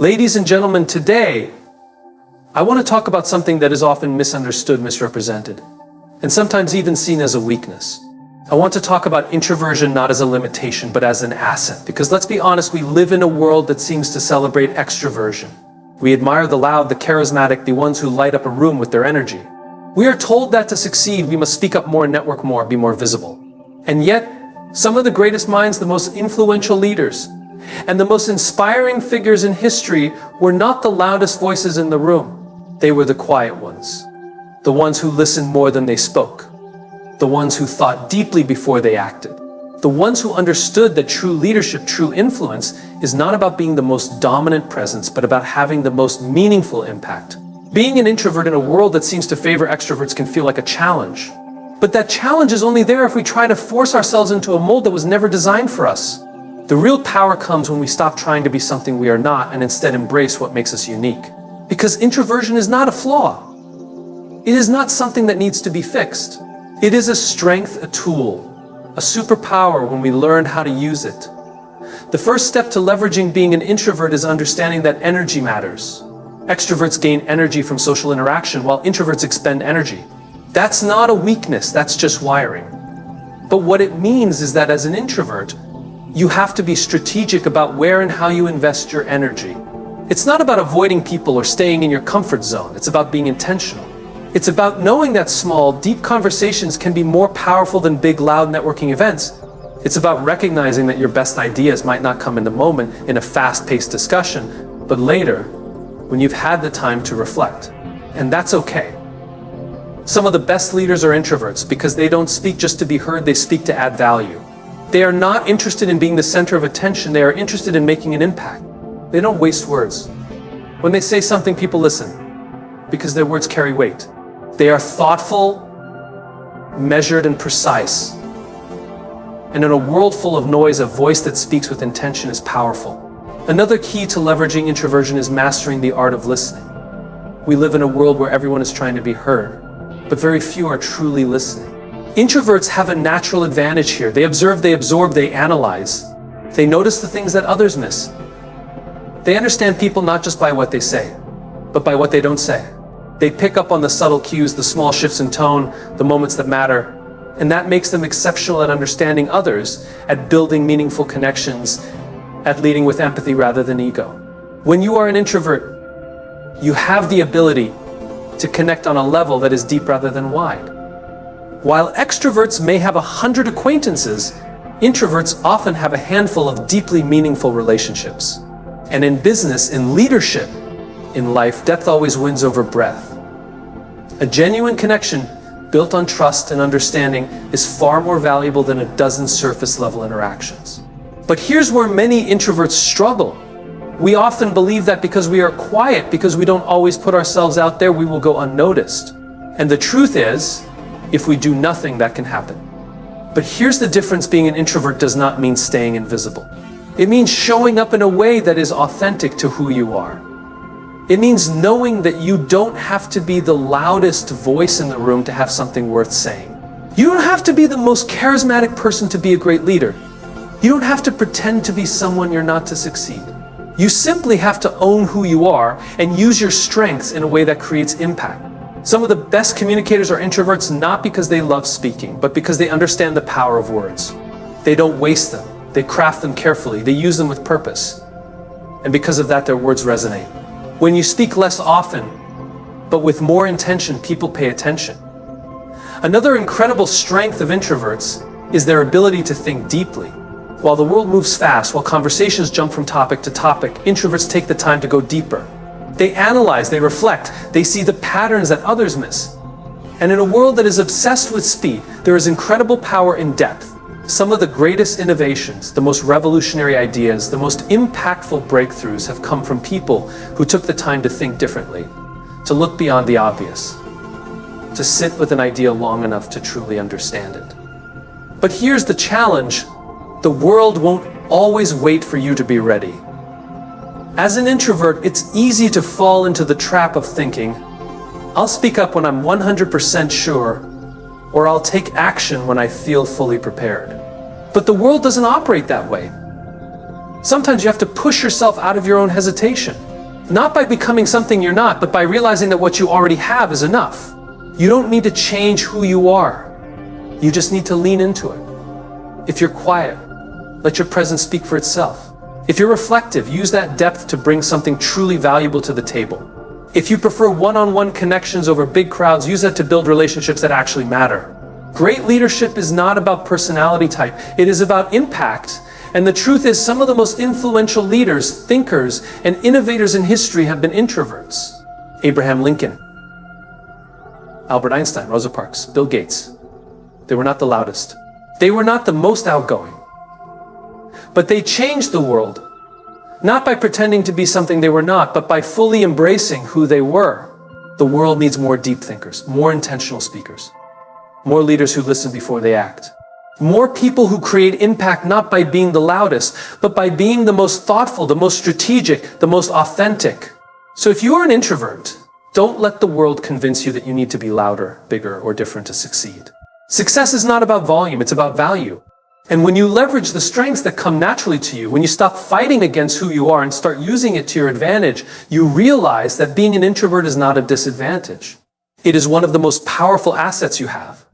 Ladies and gentlemen, today, I want to talk about something that is often misunderstood, misrepresented, and sometimes even seen as a weakness. I want to talk about introversion not as a limitation, but as an asset. Because let's be honest, we live in a world that seems to celebrate extroversion. We admire the loud, the charismatic, the ones who light up a room with their energy. We are told that to succeed, we must speak up more, network more, be more visible. And yet, some of the greatest minds, the most influential leaders, and the most inspiring figures in history were not the loudest voices in the room. They were the quiet ones, the ones who listened more than they spoke, the ones who thought deeply before they acted, the ones who understood that true leadership, true influence, is not about being the most dominant presence, but about having the most meaningful impact. Being an introvert in a world that seems to favor extroverts can feel like a challenge. But that challenge is only there if we try to force ourselves into a mold that was never designed for us. The real power comes when we stop trying to be something we are not and instead embrace what makes us unique. Because introversion is not a flaw. It is not something that needs to be fixed. It is a strength, a tool, a superpower when we learn how to use it. The first step to leveraging being an introvert is understanding that energy matters. Extroverts gain energy from social interaction, while introverts expend energy. That's not a weakness, that's just wiring. But what it means is that as an introvert, you have to be strategic about where and how you invest your energy. It's not about avoiding people or staying in your comfort zone. It's about being intentional. It's about knowing that small, deep conversations can be more powerful than big, loud networking events. It's about recognizing that your best ideas might not come in the moment in a fast-paced discussion, but later, when you've had the time to reflect. And that's okay. Some of the best leaders are introverts because they don't speak just to be heard, they speak to add value. They are not interested in being the center of attention, they are interested in making an impact. They don't waste words. When they say something, people listen because their words carry weight. They are thoughtful, measured, and precise. And in a world full of noise, a voice that speaks with intention is powerful. Another key to leveraging introversion is mastering the art of listening. We live in a world where everyone is trying to be heard, but very few are truly listening. Introverts have a natural advantage here. They observe, they absorb, they analyze. They notice the things that others miss. They understand people not just by what they say, but by what they don't say. They pick up on the subtle cues, the small shifts in tone, the moments that matter, and that makes them exceptional at understanding others, at building meaningful connections, at leading with empathy rather than ego. When you are an introvert, you have the ability to connect on a level that is deep rather than wide. While extroverts may have 100 acquaintances, introverts often have a handful of deeply meaningful relationships. And in business, in leadership, in life, depth always wins over breadth. A genuine connection built on trust and understanding is far more valuable than a dozen surface-level interactions. But here's where many introverts struggle. We often believe that because we are quiet, because we don't always put ourselves out there, we will go unnoticed. And the truth is, if we do nothing, that can happen. But here's the difference: being an introvert does not mean staying invisible. It means showing up in a way that is authentic to who you are. It means knowing that you don't have to be the loudest voice in the room to have something worth saying. You don't have to be the most charismatic person to be a great leader. You don't have to pretend to be someone you're not to succeed. You simply have to own who you are and use your strengths in a way that creates impact. Some of the best communicators are introverts not because they love speaking, but because they understand the power of words. They don't waste them. They craft them carefully. They use them with purpose. And because of that, their words resonate. When you speak less often, but with more intention, people pay attention. Another incredible strength of introverts is their ability to think deeply. While the world moves fast, while conversations jump from topic to topic, introverts take the time to go deeper. They analyze, they reflect, they see the patterns that others miss. And in a world that is obsessed with speed, there is incredible power in depth. Some of the greatest innovations, the most revolutionary ideas, the most impactful breakthroughs have come from people who took the time to think differently, to look beyond the obvious, to sit with an idea long enough to truly understand it. But here's the challenge: the world won't always wait for you to be ready. As an introvert, it's easy to fall into the trap of thinking, I'll speak up when I'm 100% sure, or I'll take action when I feel fully prepared. But the world doesn't operate that way. Sometimes you have to push yourself out of your own hesitation. Not by becoming something you're not, but by realizing that what you already have is enough. You don't need to change who you are. You just need to lean into it. If you're quiet, let your presence speak for itself. If you're reflective, use that depth to bring something truly valuable to the table. If you prefer one-on-one connections over big crowds, use that to build relationships that actually matter. Great leadership is not about personality type. It is about impact. And the truth is, some of the most influential leaders, thinkers, and innovators in history have been introverts. Abraham Lincoln, Albert Einstein, Rosa Parks, Bill Gates. They were not the loudest. They were not the most outgoing. But they changed the world, not by pretending to be something they were not, but by fully embracing who they were. The world needs more deep thinkers, more intentional speakers, more leaders who listen before they act. More people who create impact not by being the loudest, but by being the most thoughtful, the most strategic, the most authentic. So if you are an introvert, don't let the world convince you that you need to be louder, bigger, or different to succeed. Success is not about volume, it's about value. And when you leverage the strengths that come naturally to you, when you stop fighting against who you are and start using it to your advantage, you realize that being an introvert is not a disadvantage. It is one of the most powerful assets you have.